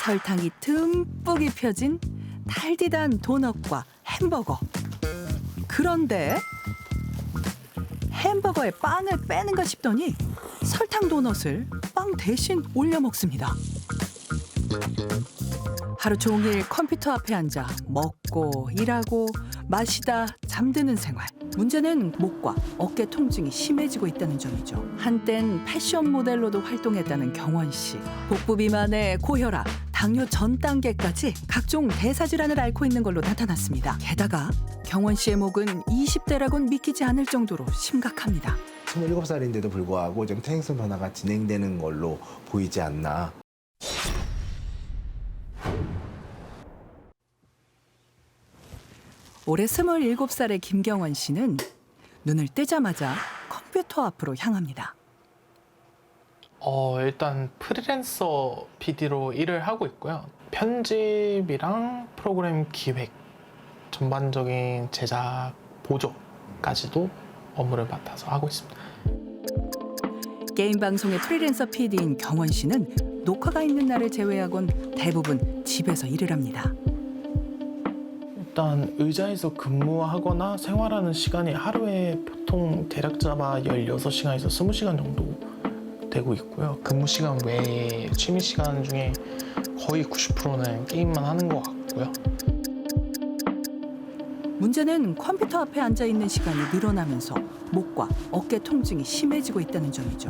설탕이 듬뿍 입혀진 달디단 도넛과 햄버거. 그런데 햄버거에 빵을 빼는가 싶더니 설탕 도넛을 빵 대신 올려 먹습니다. 하루 종일 컴퓨터 앞에 앉아 먹고 일하고 마시다 잠드는 생활. 문제는 목과 어깨 통증이 심해지고 있다는 점이죠. 한땐 패션 모델로도 활동했다는 경원 씨. 복부 비만에 고혈압, 당뇨 전 단계까지 각종 대사질환을 앓고 있는 걸로 나타났습니다. 게다가 경원 씨의 목은 20대라고는 믿기지 않을 정도로 심각합니다. 27살인데도 불구하고 좀 퇴행성 변화가 진행되는 걸로 보이지 않나. 올해 27살의 김경원 씨는 눈을 뜨자마자 컴퓨터 앞으로 향합니다. 일단 프리랜서 PD로 일을 하고 있고요. 편집이랑 프로그램 기획, 전반적인 제작 보조까지도 업무를 맡아서 하고 있습니다. 게임 방송의 프리랜서 PD인 경원 씨는 녹화가 있는 날을 제외하곤 대부분 집에서 일을 합니다. 일단 의자에서 근무하거나 생활하는 시간이 하루에 보통 대략 잡아 16시간에서 20시간 정도 되고 있고요. 근무 시간 외에 취미 시간 중에 거의 90%는 게임만 하는 것 같고요. 문제는 컴퓨터 앞에 앉아 있는 시간이 늘어나면서 목과 어깨 통증이 심해지고 있다는 점이죠.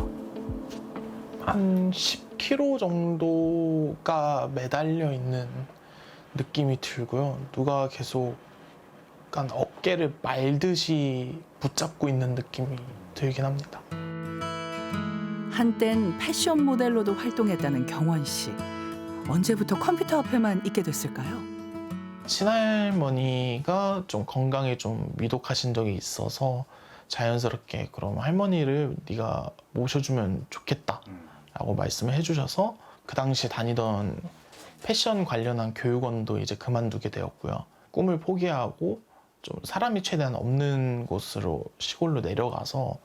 한 10kg 정도가 매달려 있는 느낌이 들고요. 누가 계속 약간 어깨를 말듯이 붙잡고 있는 느낌이 들긴 합니다. 한땐 패션 모델로도 활동했다는 경원 씨. 언제부터 컴퓨터 앞에만 있게 됐을까요? 친할머니가 좀 건강에 좀 미독하신 적이 있어서 자연스럽게 그럼 할머니를 네가 모셔주면 좋겠다라고 말씀을 해주셔서 그 당시 다니던 패션 관련한 교육원도 이제 그만두게 되었고요. 꿈을 포기하고 좀 사람이 최대한 없는 곳으로 시골로 내려가서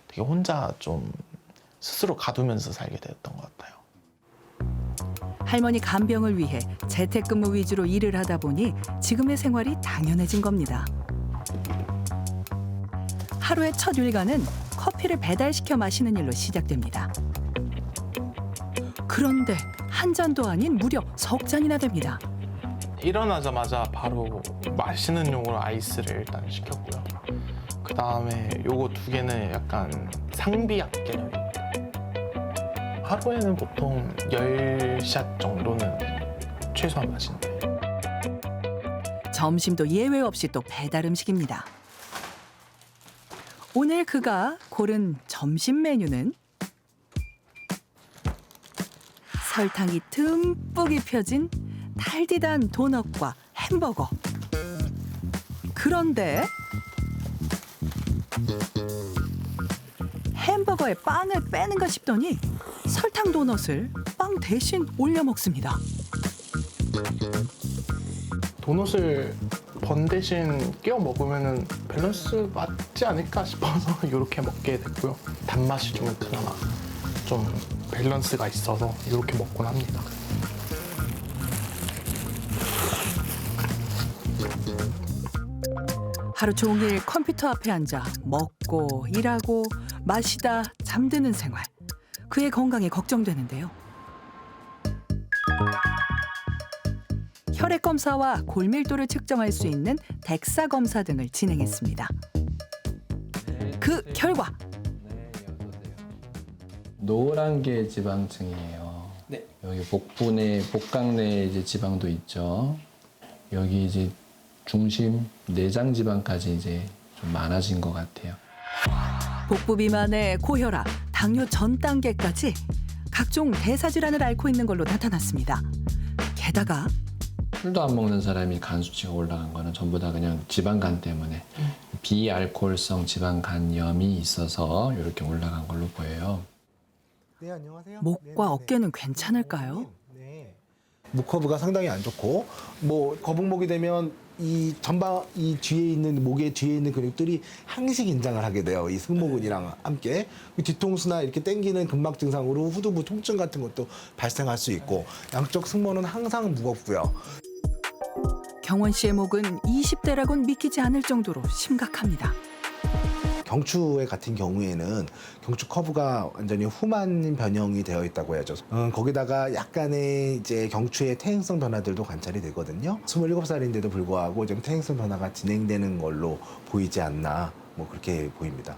되게 혼자 좀 스스로 가두면서 살게 되었던 것 같아요. 할머니 간병을 위해 재택근무 위주로 일을 하다 보니 지금의 생활이 당연해진 겁니다. 하루의 첫 일과는 커피를 배달시켜 마시는 일로 시작됩니다. 그런데 한 잔도 아닌 무려 석 잔이나 됩니다. 일어나자마자 바로 마시는 용으로 아이스를 일단 시켰고요. 그 다음에 요거 2개는 약간 상비약 개념입니다. 하루에는 보통 10샷 정도는 최소한 마신대요. 점심도 예외 없이 또 배달 음식입니다. 오늘 그가 고른 점심 메뉴는 설탕이 듬뿍 입혀진 달디단 도넛과 햄버거. 그런데 햄버거에 빵을 빼는가 싶더니 설탕 도넛을 빵 대신 올려 먹습니다. 도넛을 번 대신 끼워 먹으면 밸런스 맞지 않을까 싶어서 이렇게 먹게 됐고요. 단맛이 좀 그나마 좀 밸런스가 있어서 이렇게 먹곤 합니다. 하루 종일 컴퓨터 앞에 앉아 먹고 일하고 마시다 잠드는 생활. 그의 건강이 걱정되는데요. 혈액 검사와 골밀도를 측정할 수 있는 덱사 검사 등을 진행했습니다. 그 결과 노란 게 지방층이에요. 네. 여기 복부내, 복강 내에 이제 지방도 있죠. 여기 이제 중심, 내장 지방까지 이제 좀 많아진 것 같아요. 복부 비만에 고혈압, 당뇨 전 단계까지 각종 대사질환을 앓고 있는 걸로 나타났습니다. 게다가 술도 안 먹는 사람이 간 수치가 올라간 거는 전부 다 그냥 지방간 때문에 비알코올성 지방간염이 있어서 이렇게 올라간 걸로 보여요. 네, 안녕하세요. 목과 어깨는 괜찮을까요? 네. 목 커브가 상당히 안 좋고 뭐 거북목이 되면 이 전방 이 뒤에 있는 목의 뒤에 있는 근육들이 항시 긴장을 하게 돼요. 이 승모근이랑 함께 뒤통수나 이렇게 당기는 근막 증상으로 후두부 통증 같은 것도 발생할 수 있고 양쪽 승모는 항상 무겁고요. 경원 씨의 목은 20대라곤 믿기지 않을 정도로 심각합니다. 경추 같은 경우에는 경추 커브가 완전히 후만 변형이 되어 있다고 해야죠. 거기다가 약간의 이제 경추의 퇴행성 변화들도 관찰이 되거든요. 27살인데도 불구하고 좀 퇴행성 변화가 진행되는 걸로 보이지 않나 뭐 그렇게 보입니다.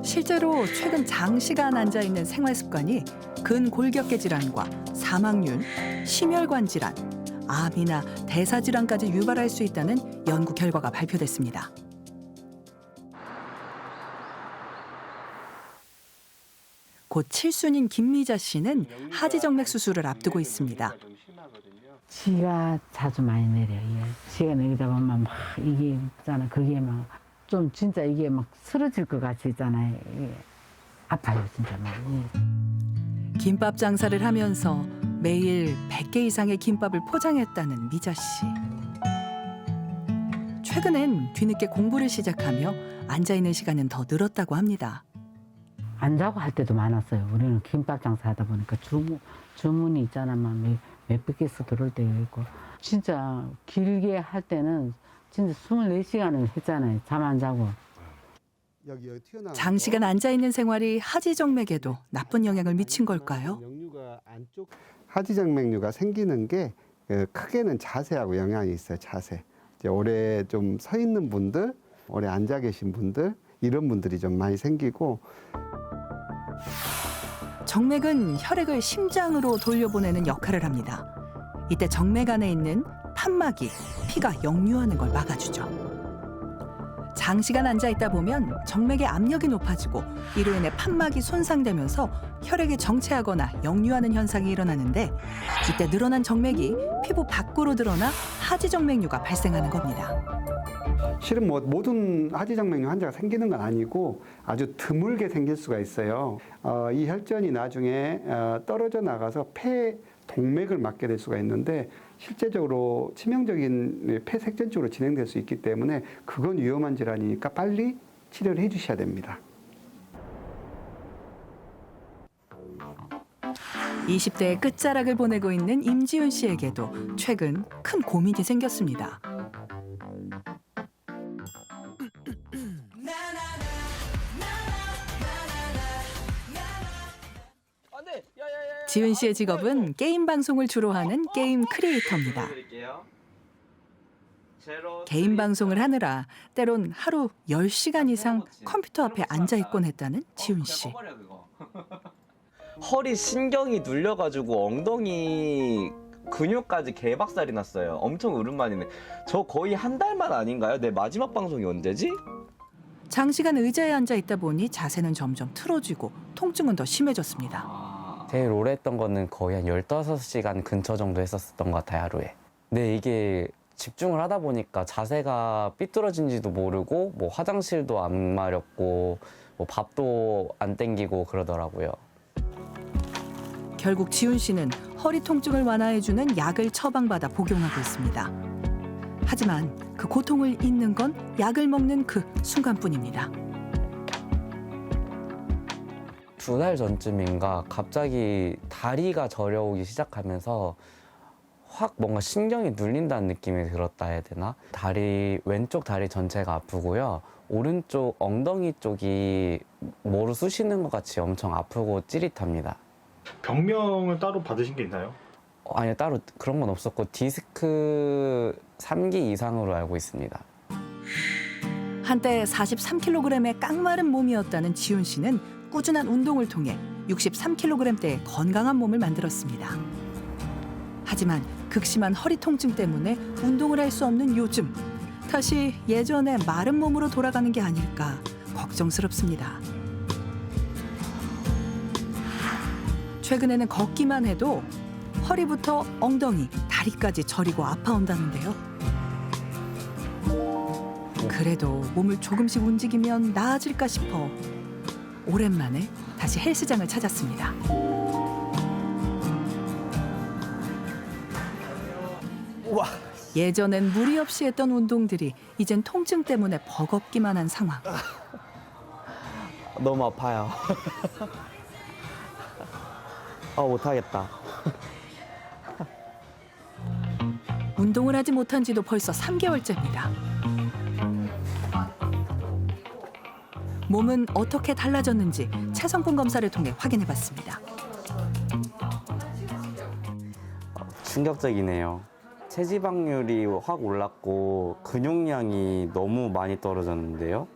실제로 최근 장시간 앉아 있는 생활 습관이 근골격계 질환과 사망률, 심혈관 질환, 암이나 대사 질환까지 유발할 수 있다는 연구 결과가 발표됐습니다. 곧 칠순인 김미자 씨는 하지정맥 수술을 앞두고 있습니다. 지가 자주 많이 내려요. 지가 내리다 보면 막 이게 있잖아. 그게 막 좀 진짜 이게 막 쓰러질 것 같이 있잖아요. 이게 아파요 진짜 많이. 김밥 장사를 하면서 매일 100개 이상의 김밥을 포장했다는 미자 씨. 최근엔 뒤늦게 공부를 시작하며 앉아있는 시간은 더 늘었다고 합니다. 안 자고 할 때도 많았어요. 우리는 김밥 장사하다 보니까 주문이 있잖아. 막 몇백 개씩 들어올 때가 있고. 진짜 길게 할 때는 진짜 24시간을 했잖아요. 잠 안 자고. 장시간 앉아있는 생활이 하지정맥에도 나쁜 영향을 미친 걸까요? 하지정맥류가 생기는 게 크게는 자세하고 영향이 있어요. 자세. 이제 오래 좀 서 있는 분들, 오래 앉아 계신 분들 이런 분들이 좀 많이 생기고. 정맥은 혈액을 심장으로 돌려보내는 역할을 합니다. 이때 정맥 안에 있는 판막이 피가 역류하는 걸 막아주죠. 장시간 앉아 있다 보면 정맥의 압력이 높아지고 이로 인해 판막이 손상되면서 혈액이 정체하거나 역류하는 현상이 일어나는데 이때 늘어난 정맥이 피부 밖으로 드러나 하지정맥류가 발생하는 겁니다. 실은 뭐 모든 하지정맥류 환자가 생기는 건 아니고 아주 드물게 생길 수가 있어요. 이 혈전이 나중에 떨어져 나가서 폐 동맥을 막게 될 수가 있는데 실제적으로 치명적인 폐색전 쪽으로 진행될 수 있기 때문에 그건 위험한 질환이니까 빨리 치료를 해주셔야 됩니다. 20대의 끝자락을 보내고 있는 임지훈 씨에게도 최근 큰 고민이 생겼습니다. 지훈 씨의 직업은 게임 방송을 주로 하는 게임 크리에이터입니다. 개인 방송을 하느라 때론 하루 10시간 이상 컴퓨터 앞에 앉아 있곤 했다는 지훈 씨. 허리 신경이 눌려가지고 엉덩이 근육까지 개박살이 났어요. 엄청 오랜만이네. 저 거의 한 달만 아닌가요? 내 마지막 방송이 언제지? 장시간 의자에 앉아 있다 보니 자세는 점점 틀어지고 통증은 더 심해졌습니다. 제일 오래 했던 거는 거의 한 15시간 근처 정도 했었던 것 같아요, 하루에. 근데 이게 집중을 하다 보니까 자세가 삐뚤어진지도 모르고 뭐 화장실도 안 마렵고 뭐 밥도 안 땡기고 그러더라고요. 결국 지훈 씨는 허리 통증을 완화해주는 약을 처방받아 복용하고 있습니다. 하지만 그 고통을 잊는 건 약을 먹는 그 순간뿐입니다. 2달 전쯤인가 갑자기 다리가 저려오기 시작하면서 확 뭔가 신경이 눌린다는 느낌이 들었다 해야 되나? 왼쪽 다리 전체가 아프고요. 오른쪽 엉덩이 쪽이 뭐로 쑤시는 것 같이 엄청 아프고 찌릿합니다. 병명을 따로 받으신 게 있나요? 아니요, 따로 그런 건 없었고 디스크 3기 이상으로 알고 있습니다. 한때 43kg의 깡마른 몸이었다는 지훈 씨는 꾸준한 운동을 통해 63kg대의 건강한 몸을 만들었습니다. 하지만 극심한 허리 통증 때문에 운동을 할 수 없는 요즘 다시 예전의 마른 몸으로 돌아가는 게 아닐까 걱정스럽습니다. 최근에는 걷기만 해도 허리부터 엉덩이, 다리까지 저리고 아파온다는데요. 그래도 몸을 조금씩 움직이면 나아질까 싶어 오랜만에 다시 헬스장을 찾았습니다. 예전엔 무리 없이 했던 운동들이 이젠 통증 때문에 버겁기만 한 상황. 너무 아파요. 못하겠다. 운동을 하지 못한 지도 벌써 3개월째입니다. 몸은 어떻게 달라졌는지 체성분 검사를 통해 확인해 봤습니다. 충격적이네요. 체지방률이 확 올랐고 근육량이 너무 많이 떨어졌는데요.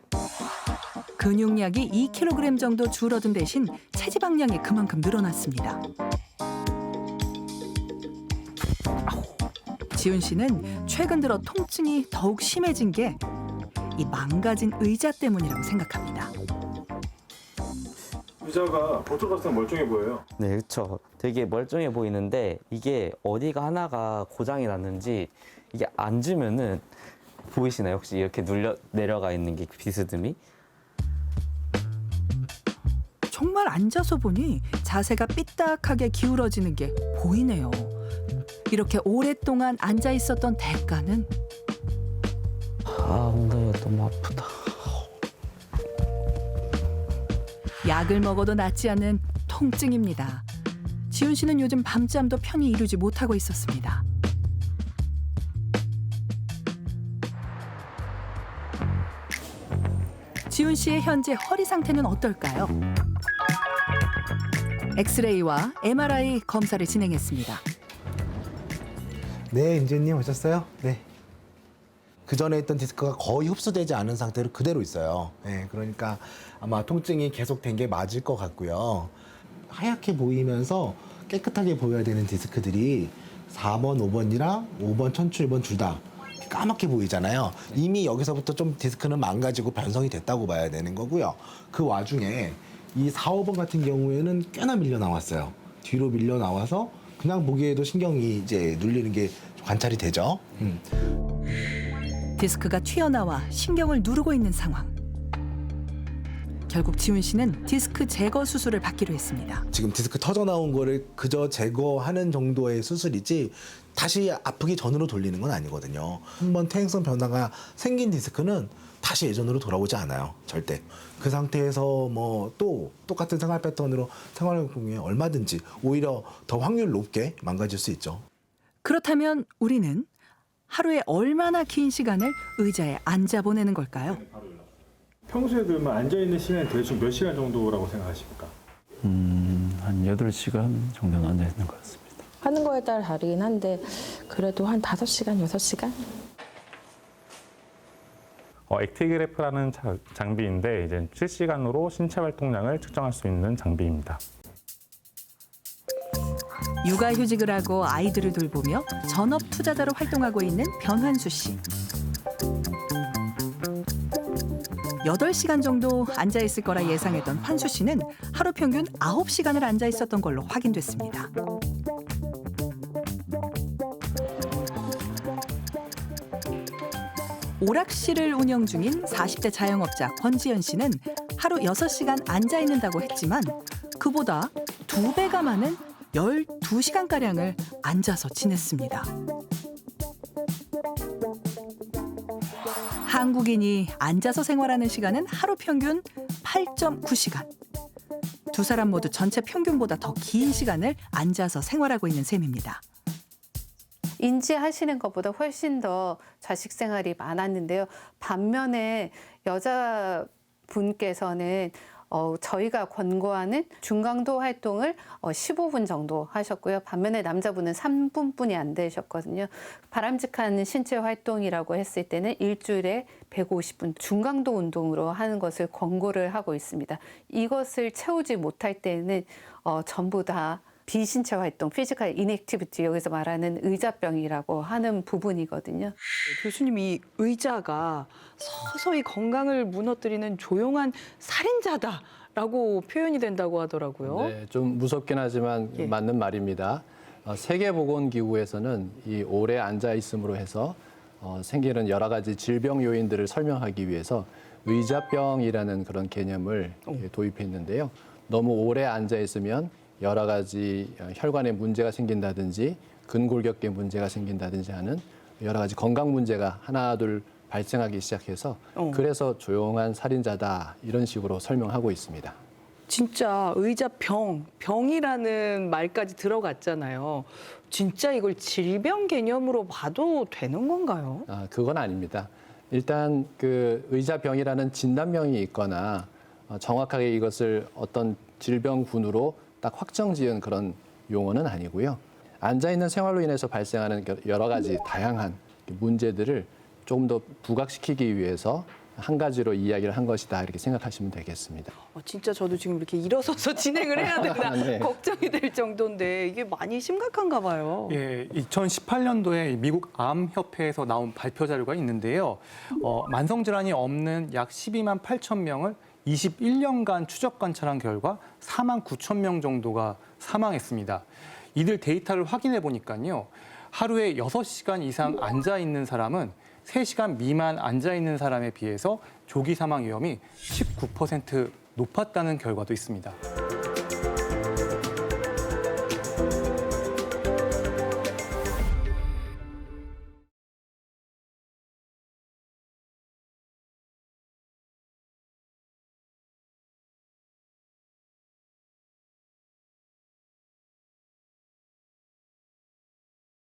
근육량이 2kg 정도 줄어든 대신 체지방량이 그만큼 늘어났습니다. 지훈 씨는 최근 들어 통증이 더욱 심해진 게 이 망가진 의자 때문이라고 생각합니다. 의자가 겉으로 봤을 때 멀쩡해 보여요. 네, 그렇죠. 되게 멀쩡해 보이는데 이게 어디가 하나가 고장이 났는지 이게 앉으면은 보이시나요? 혹시 이렇게 내려가 있는 게 비스듬히? 정말 앉아서 보니 자세가 삐딱하게 기울어지는 게 보이네요. 이렇게 오랫동안 앉아 있었던 대가는 엉덩이가 너무 아프다. 약을 먹어도 낫지 않는 통증입니다. 지훈 씨는 요즘 밤잠도 편히 이루지 못하고 있었습니다. 지훈 씨의 현재 허리 상태는 어떨까요? 엑스레이와 MRI 검사를 진행했습니다. 네, 인재님 오셨어요? 네. 그 전에 있던 디스크가 거의 흡수되지 않은 상태로 그대로 있어요. 네, 그러니까 아마 통증이 계속된 게 맞을 것 같고요. 하얗게 보이면서 깨끗하게 보여야 되는 디스크들이 4번, 5번이랑 5번, 천추 1번 둘 다 까맣게 보이잖아요. 이미 여기서부터 좀 디스크는 망가지고 변성이 됐다고 봐야 되는 거고요. 그 와중에 이 4, 5번 같은 경우에는 꽤나 밀려 나왔어요. 뒤로 밀려 나와서 그냥 보기에도 신경이 이제 눌리는 게 관찰이 되죠. 디스크가 튀어나와 신경을 누르고 있는 상황. 결국 지훈 씨는 디스크 제거 수술을 받기로 했습니다. 지금 디스크 터져 나온 거를 그저 제거하는 정도의 수술이지 다시 아프기 전으로 돌리는 건 아니거든요. 한번 퇴행성 변화가 생긴 디스크는 다시 예전으로 돌아오지 않아요. 절대. 그 상태에서 뭐 또 똑같은 생활 패턴으로 생활하는 경우에 얼마든지 오히려 더 확률 높게 망가질 수 있죠. 그렇다면 우리는 하루에 얼마나 긴 시간을 의자에 앉아 보내는 걸까요? 평소에 그러면 앉아있는 시간이 대충 몇 시간 정도라고 생각하십니까? 한 8시간 정도는 앉아 있는 것 같습니다. 하는 거에 따라 다르긴 한데 그래도 한 5시간, 6시간? 액티그래프라는 장비인데 이제 실시간으로 신체 활동량을 측정할 수 있는 장비입니다. 육아휴직을 하고 아이들을 돌보며 전업 투자자로 활동하고 있는 변환수 씨. 8시간 정도 앉아 있을 거라 예상했던 환수 씨는 하루 평균 9시간을 앉아 있었던 걸로 확인됐습니다. 오락실을 운영 중인 40대 자영업자 권지연 씨는 하루 6시간 앉아 있는다고 했지만 그보다 2배가 많은 12시간가량을 앉아서 지냈습니다. 한국인이 앉아서 생활하는 시간은 하루 평균 8.9시간. 두 사람 모두 전체 평균보다 더 긴 시간을 앉아서 생활하고 있는 셈입니다. 인지하시는 것보다 훨씬 더 자식 생활이 많았는데요. 반면에 여자분께서는 저희가 권고하는 중강도 활동을 15분 정도 하셨고요. 반면에 남자분은 3분뿐이 안 되셨거든요. 바람직한 신체 활동이라고 했을 때는 일주일에 150분 중강도 운동으로 하는 것을 권고를 하고 있습니다. 이것을 채우지 못할 때는 전부 다 비신체 활동, 피지컬 인액티비티, 여기서 말하는 의자병이라고 하는 부분이거든요. 교수님, 이 의자가 서서히 건강을 무너뜨리는 조용한 살인자다라고 표현이 된다고 하더라고요. 네, 좀 무섭긴 하지만 맞는 말입니다. 세계보건기구에서는 이 오래 앉아 있음으로 해서 생기는 여러 가지 질병 요인들을 설명하기 위해서 의자병이라는 그런 개념을 도입했는데요. 너무 오래 앉아 있으면 여러 가지 혈관에 문제가 생긴다든지 근골격계 문제가 생긴다든지 하는 여러 가지 건강 문제가 하나둘 발생하기 시작해서 그래서 조용한 살인자다 이런 식으로 설명하고 있습니다. 진짜 의자 병이라는 말까지 들어갔잖아요. 진짜 이걸 질병 개념으로 봐도 되는 건가요? 그건 아닙니다. 일단 그 의자병이라는 진단명이 있거나 정확하게 이것을 어떤 질병군으로 딱 확정지은 그런 용어는 아니고요. 앉아있는 생활로 인해서 발생하는 여러 가지 다양한 문제들을 조금 더 부각시키기 위해서 한 가지로 이야기를 한 것이다 이렇게 생각하시면 되겠습니다. 진짜 저도 지금 이렇게 일어서서 진행을 해야 되나 네. 걱정이 될 정도인데 이게 많이 심각한가 봐요. 예, 2018년도에 미국 암협회에서 나온 발표 자료가 있는데요. 만성 질환이 없는 약 12만 8천 명을 21년간 추적 관찰한 결과 4만 9천 명 정도가 사망했습니다. 이들 데이터를 확인해 보니까요. 하루에 6시간 이상 앉아 있는 사람은 3시간 미만 앉아 있는 사람에 비해서 조기 사망 위험이 19% 높았다는 결과도 있습니다.